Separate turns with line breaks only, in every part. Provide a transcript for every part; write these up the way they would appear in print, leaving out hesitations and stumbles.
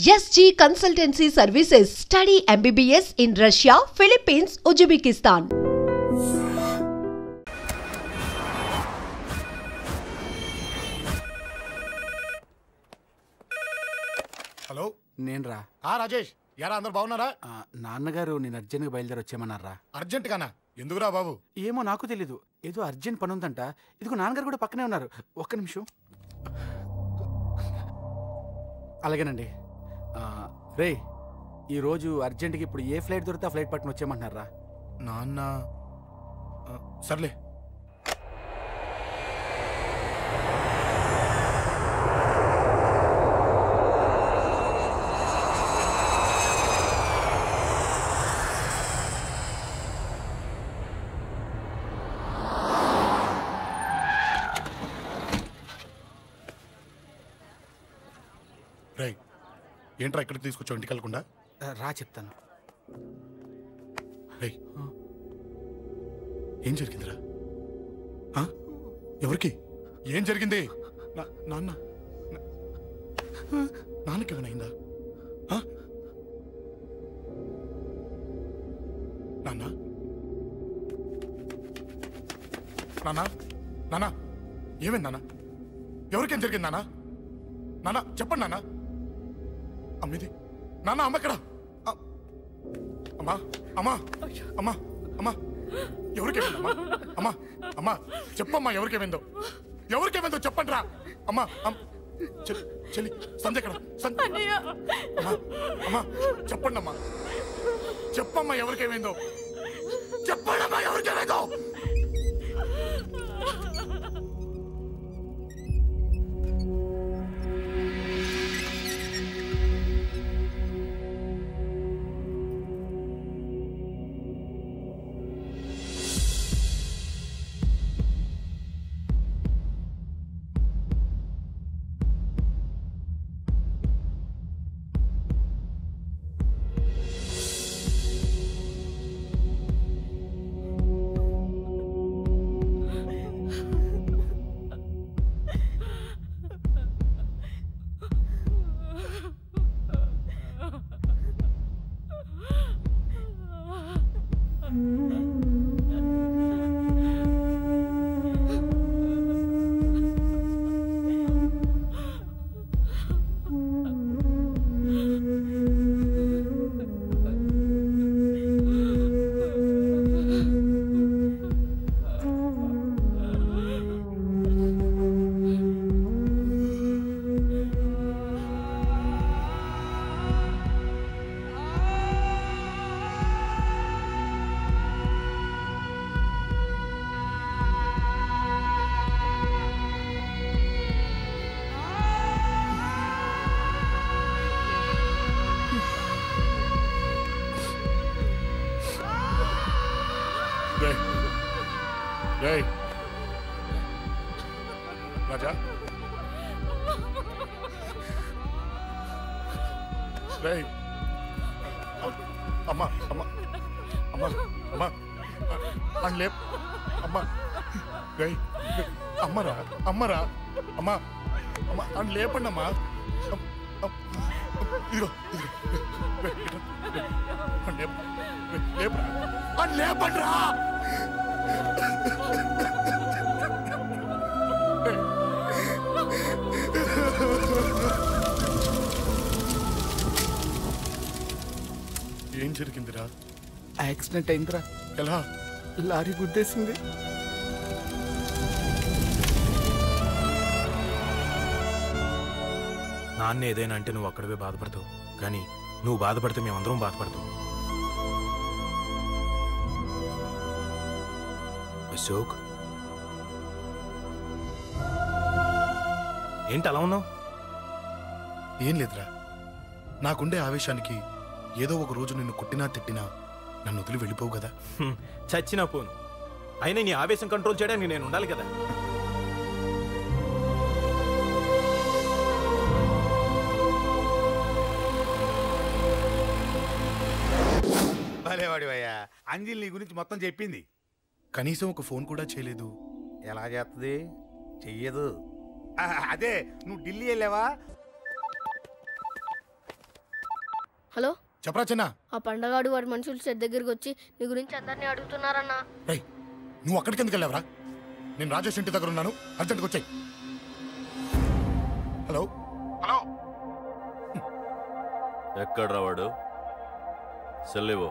SG Consultancy Services. Study MBBS in Russia, Philippines, Uzbekistan.
Hello
నేను రా
రాజేష్ యారా అందరు బాగున్నారా?
నాన్నగారు నేను అర్జెంట్గా బయలుదేరి వచ్చేయమన్నారా?
అర్జెంట్ గానా? ఎందుకురా బాబు?
ఏమో నాకు తెలీదు, ఏదో అర్జెంట్ పని ఉందంట. ఇదిగో నాన్నగారు కూడా పక్కనే ఉన్నారు. ఒక్క నిమిషం. అలాగేనండి. రే, ఈరోజు అర్జెంట్గా ఇప్పుడు ఏ ఫ్లైట్ దొరికితే ఆ ఫ్లైట్ పట్టుకుని వచ్చేయమంటున్నారా?
నాన్న సర్లే. రై, ఏంట్రా ఇక్కడికి తీసుకొచ్చావు ఇంటికి వెళ్ళకుండా?
రా చెప్తాను.
రై, ఏం జరిగిందిరా? ఎవరికి ఏం జరిగింది? నాన్న నాన్నకి ఏమైనా నాన్న నాన్న నాన్న ఏమైంది నాన్న? ఎవరికేం జరిగింది నాన్న? నాన్న చెప్పండి నాన్న. అమ్మిది నాన్న, అమ్మ ఎక్కడ? అమ్మా అమ్మా అమ్మా అమ్మా ఎవరికేమైందమ్మా? అమ్మా అమ్మా చెప్పమ్మా, ఎవరికేమైందో? ఎవరికేమైందో చెప్పండి రా. అమ్మా చెల్లి సంధ్య ఎక్కడ? అమ్మా అమ్మా చెప్పండి అమ్మా, చెప్పమ్మా ఎవరికేమైందో? చెప్పండి అమ్మా ఎవరికేమైందో? రాజా, అమ్మా అమ్మా అమ్మా అమ్మా అని లేప్ అమ్మా. అమ్మరా అమ్మరా అమ్మా అమ్మా అని లేపండి అమ్మా. ఇదిగో లేపరా అని లేపండి రా. ఏం జరిగిందిరా?
యాక్సిడెంట్ అయిందిరా.
ఎలా?
లారీ గుద్దేసింది.
నాన్న ఏదైనా అంటే నువ్వు అక్కడవే బాధపడతావు, కానీ నువ్వు బాధపడితే మేమందరం బాధపడతాం. అశోక్, ఏంటి అలా ఉన్నావు?
ఏం లేదురా, నాకుండే ఆవేశానికి ఏదో ఒక రోజు నిన్ను కొట్టినా తిట్టినా నన్ను వదిలి వెళ్ళిపోవు కదా.
చచ్చినా పోను, అయినా నీ ఆవేశం కంట్రోల్ చేయడానికి నేను ఉండాలి కదా.
భలేవాడి అయ్యా, అంజలి నీ గురించి మొత్తం చెప్పింది.
కనీసం ఒక ఫోన్ కూడా చేయలేదు.
ఎలా చేస్తుంది? చెయ్యదు. అదే నువ్వు ఢిల్లీ వెళ్ళావా?
హలో
చెప్పరా చిన్న.
ఆ పండగాడు వాడి మనుషులు చెట్టు దగ్గరికి వచ్చి నీ గురించి అందరినీ అడుగుతున్నారన్నా.
రేయ్ నువ్వు అక్కడికి ఎందుకు వెళ్ళావరా? నేను రాజేష్ ఇంటి దగ్గర ఉన్నాను, అర్జెంట్గా వచ్చాయి. హలో హలో
ఎక్కడ్రా వాడు? సెల్లివో.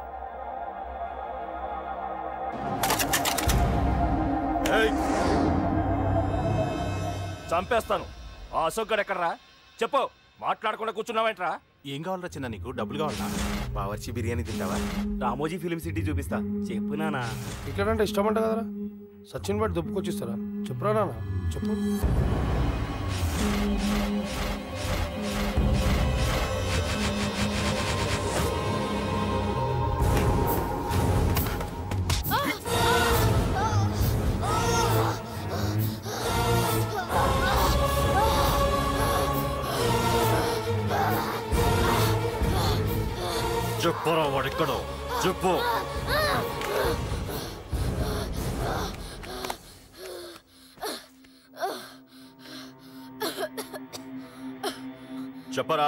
చంపేస్తాను. ఆ అశోక్ గడు ఎక్కడ్రా? చెప్పు. మాట్లాడకుండా కూర్చున్నావేంట్రా?
ఏం కావాలరా చిన్న? నీకు డబ్బులు కావాలా? బావర్చి బిర్యానీ తింటావా? రామోజీ ఫిలిం సిటీ చూపిస్తా. చెప్పు నానా.
ఇట్లా ఇష్టం అంట కదరా. సచిన్ బట్టి దుప్పుకొచ్చిస్తారా? చెప్పురా నాన్న, చెప్పు.
చెప్పరా వాడెక్కడో చెప్పు. చెప్పరా,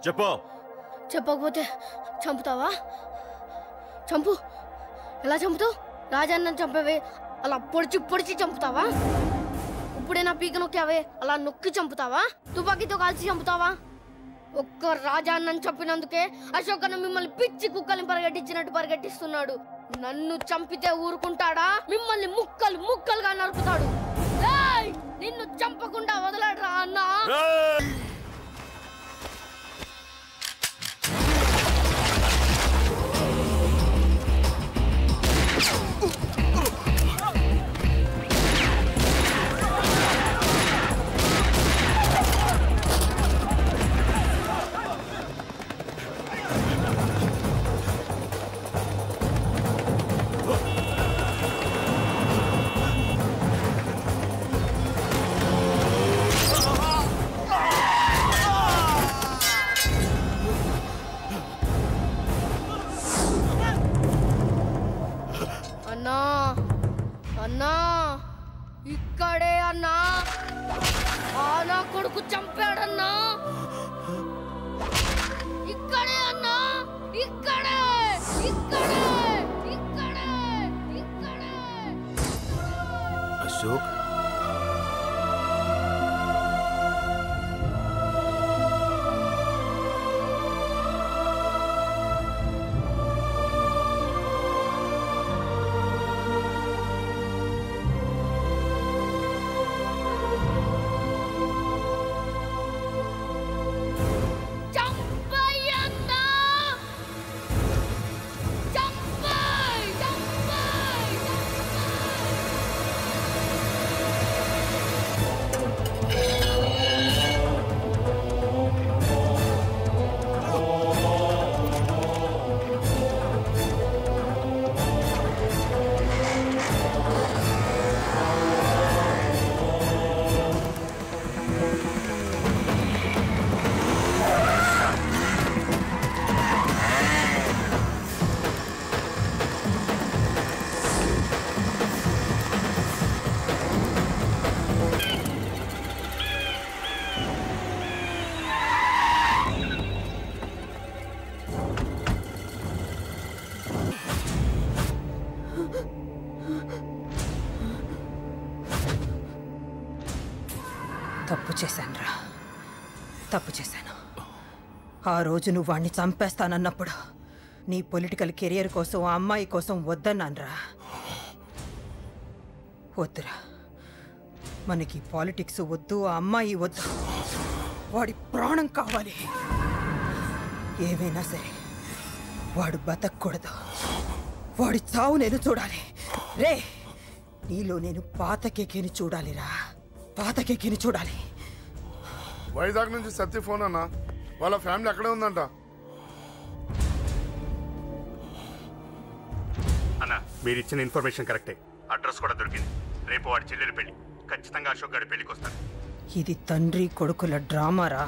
చెప్పు.
చెప్పకపోతే చంపుతావా? చంపు. ఎలా చంపుతావు? రాజాన్న చంపవే అలా పొడిచి పొడిచి చంపుతావా? ఇప్పుడే నా పీక నొక్కావే అలా నొక్కి చంపుతావా? తుపాకీతో కాల్చి చంపుతావా? ఒక్క రాజాన్నని చంపినందుకే అశోక్ అన్న మిమ్మల్ని పిచ్చి కుక్కల్ని పరిగెట్టించినట్టు పరిగెట్టిస్తున్నాడు. నన్ను చంపితే ఊరుకుంటాడా? మిమ్మల్ని ముక్కలు ముక్కలుగా నరుకుతాడు. నిన్ను చంపకుండా వదలడరా అన్నా. అన్నా ఇక్కడే అన్నా. నా కొడుకు చంపాడన్నా. ఇక్కడే అన్నా. ఇక్కడే ఇక్కడే ఇక్కడే ఇక్కడే.
అశోక్
తప్పు చేశానురా, తప్పు చేశాను. ఆ రోజు నువ్వు వాణ్ణి చంపేస్తానన్నప్పుడు నీ పొలిటికల్ కెరియర్ కోసం ఆ అమ్మాయి కోసం వద్దన్నానురా. వద్దురా, మనకి పాలిటిక్స్ వద్దు, ఆ అమ్మాయి వద్దు, వాడి ప్రాణం కావాలి. ఏమైనా సరే వాడు బతకూడదు, వాడి చావు నేను చూడాలి. రే, నీలో నేను పాత కేకేని చూడాలిరా, పాత కేకేని చూడాలి.
వైజాగ్ నుంచి సత్య ఫోన్ అన్న, వాళ్ళ ఫ్యామిలీ అక్కడే ఉందంట.
అన్న, మీరు ఇచ్చిన ఇన్ఫర్మేషన్ కరెక్టే. అడ్రస్ కూడా దొరికింది. రేపు వాడి చెల్లెలు పెళ్లి. ఖచ్చితంగా అశోక్ గారి పెళ్లికి వస్తాను.
ఇది తండ్రి కొడుకుల డ్రామారా.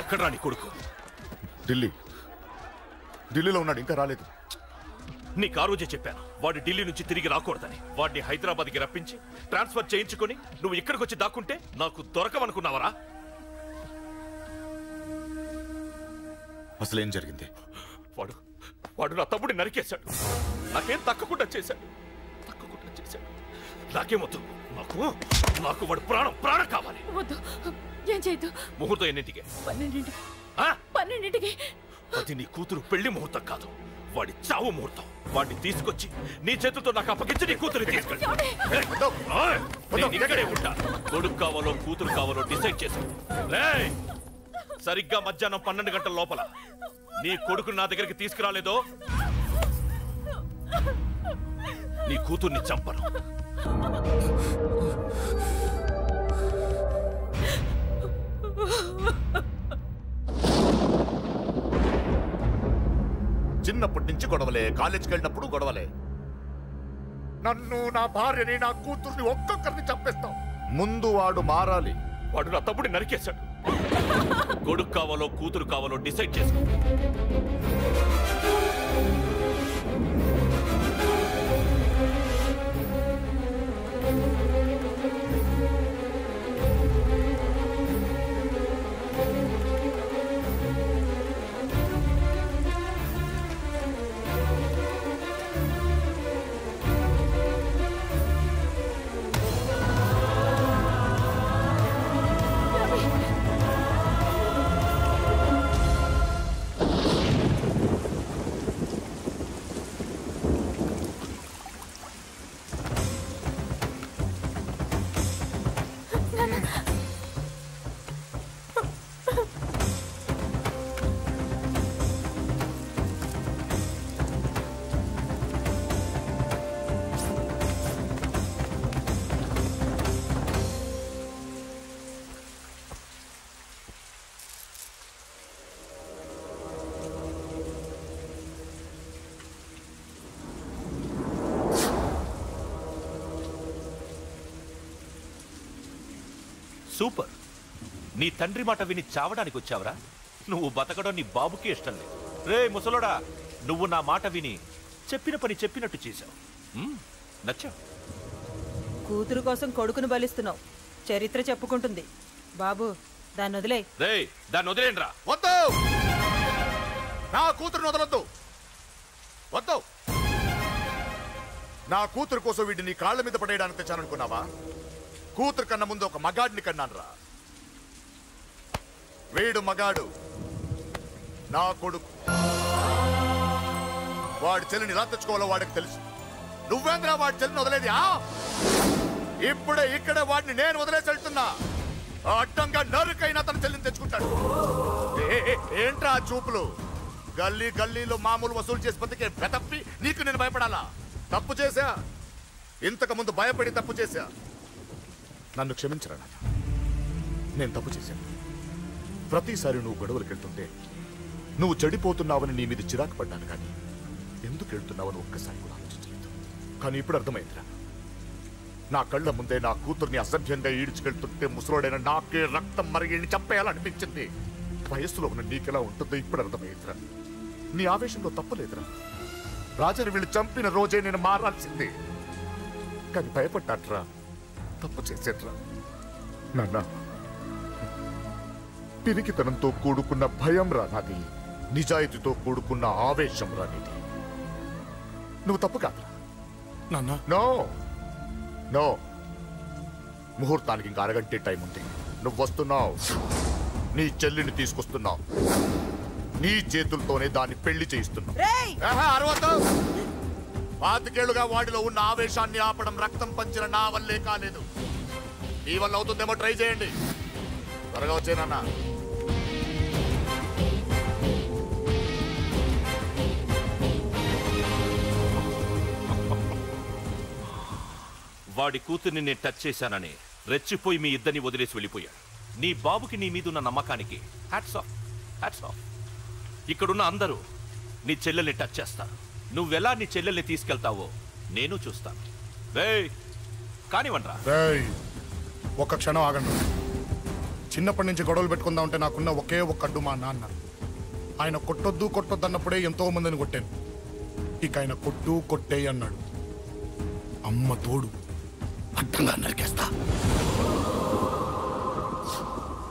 ఎక్కడ్రా నీ కొడుకు?
ఢిల్లీలో ఉన్నాడు, ఇంకా రాలేదు.
నీకు ఆ రోజే చెప్పాను వాడు ఢిల్లీ నుంచి తిరిగి రాకూడదని. వాడిని హైదరాబాద్కి రప్పించి ట్రాన్స్ఫర్ చేయించుకొని నువ్వు ఇక్కడికి వచ్చి దాక్కుంటే నాకు దొరకవనుకున్నావరా?
అసలేం జరిగింది?
వాడు నా తమ్ముడిని నరికేశాడు. నాకేం తక్కకుండా చేశాడు. నాకేమొద్దు. నాకు వాడు ప్రాణం కావాలి.
ఏం చేయొద్దు.
ముహూర్తం ఎన్నింటికి?
12ంటికి.
అది నీ కూతురు పెళ్లి ముహూర్తం కాదు, వాడి చావు ముహూర్తం. వాడిని తీసుకొచ్చి నీ చేతులతో నాకు అప్పగించి నీ కూతురు తీసుకెళ్ళి ఇక్కడే ఉంటా. కొడుకు కావాలో కూతురు కావాలో డిసైడ్ చేసి సరిగ్గా మధ్యాహ్నం 12 గంటల లోపల నీ కొడుకుని నా దగ్గరికి తీసుకురాలేదో నీ కూతుర్ని చంపను.
చిన్నప్పటి నుంచి గొడవలే, కాలేజీకి వెళ్ళినప్పుడు గొడవలే. నన్ను, నా భార్యని, నా కూతుర్ని ఒక్కొక్కరిని చంపేస్తాం. ముందు వాడు మారాలి.
వాడు నా తమ్ముడిని నరికేశాడు. కొడుకు కావాలో కూతురు కావాలో డిసైడ్ చేసుకో. సూపర్. నీ తండ్రి మాట విని చావడానికి వచ్చావరా? నువ్వు బతకడం నీ బాబుకి ఇష్టం లేదు. రే ముసలోడా, నువ్వు నా మాట విని చెప్పిన పని చెప్పినట్టు చేశావు. నచ్చావు.
కూతురు కోసం కొడుకును బలిస్తున్నావు. చరిత్ర చెప్పుకుంటుంది. బాబు, దాన్ని వదిలే.
రే, దాన్ని వదిలేండ్రా.
వద్దు, నా కూతురుని వదలొద్దు. వద్దు. నా కూతురు కోసం వీడిని నీ కాళ్ళ మీద పడేయడానికి తెచ్చాననుకున్నావా? కూతురు కన్నా ముందు ఒక మగాడిని కన్నానురా. వీడు మగాడు, నా కొడుకు. వాడి చెల్లిని ఎలా తెచ్చుకోవాలో వాడికి తెలుసు. నువ్వేంద్రా వాడి చెల్లిని వదిలేది? ఇప్పుడే ఇక్కడే వాడిని నేను వదిలేసి వెళ్తున్నా. అడ్డంగా నరుకైనా తన చెల్లిని తెచ్చుకుంటాడు. ఏంట్రా చూపులు? గల్లీ గల్లీలో మామూలు వసూలు చేసి బతికే బెతప్పి నీకు నేను భయపడాలా? తప్పు చేశా, ఇంతకు ముందు భయపడి తప్పు చేశా. నన్ను క్షమించరా నాన్న, నేను తప్పు చేశాను. ప్రతిసారి నువ్వు గొడవలకు వెళ్తుంటే నువ్వు చెడిపోతున్నావని నీ మీద చిరాకు పడ్డాను, కానీ ఎందుకు వెళ్తున్నావని ఒక్కసారి కూడా ఆలోచించలేదు. కానీ ఇప్పుడు అర్థమైందిరా. నా కళ్ళ ముందే నా కూతుర్ని అసభ్యంగా ఈడ్చుకెళ్తుంటే ముసలోడైన నాకే రక్తం మరిగి చంపేయాలనిపించింది. వయస్సులో ఉన్న నీకెలా ఉంటుందో ఇప్పుడు అర్థమైందిరా. నీ ఆవేశంలో తప్పలేదురా. రాజని వీళ్ళు చంపిన రోజే నేను మారాల్సిందే, కానీ భయపడ్డాట్రా. తప్పు చేసేట్రా నాన్న. పిరికితనంతో కూడుకున్న భయం రా నాది, నిజాయితీతో కూడుకున్న ఆవేశం రా నీది. నువ్వు తప్పు కాదురా నాన్న. నో నో, ముహూర్తానికి ఇంకా అరగంటే టైం ఉంది. నువ్వు వస్తున్నావు, నీ చెల్లిని తీసుకొస్తున్నావు. నీ చేతులతోనే దాన్ని పెళ్లి చేయిస్తున్నావు. 25 వాడిలో ఉన్న ఆవేశాన్ని ఆపడం రక్తం పంచిన నా వల్లే కాలేదు. ఈ వల్ల అవుతుందేమో ట్రై చేయండి. త్వరగా వచ్చేనన్నా.
వాడి కూతుర్ని నేను టచ్ చేశానని రెచ్చిపోయి మీ ఇద్దరిని వదిలేసి వెళ్ళిపోయాడు. నీ బాబుకి నీ మీదున్న నమ్మకానికి హ్యాట్స్ ఆఫ్, హ్యాట్స్ ఆఫ్. ఇక్కడున్న అందరూ నీ చెల్లెల్ని టచ్ చేస్తారు. నువ్వెలా నీ చెల్లెల్ని తీసుకెళ్తావో నేను చూస్తాను. కానివ్వండ్రా.
ఒక్క క్షణం ఆగండి. చిన్నప్పటి నుంచి గొడవలు పెట్టుకుందాం అంటే నాకున్న ఒకే ఒక్క అడ్డు మా నాన్న. ఆయన కొట్టొద్దు అన్నప్పుడే ఎంతో మందిని కొట్టాను. ఇక ఆయన కొట్టేయి అన్నాడు. అమ్మ తోడు అడ్డంగా నరికేస్తా.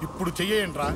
ఇప్పుడు చెయ్యేయంట్రా.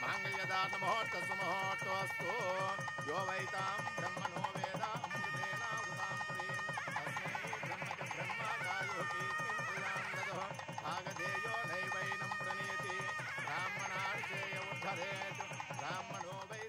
मांगल्यदान मुहूर्त सुमुहूर्तोस्तु यो वैतां ब्रह्मणो वेद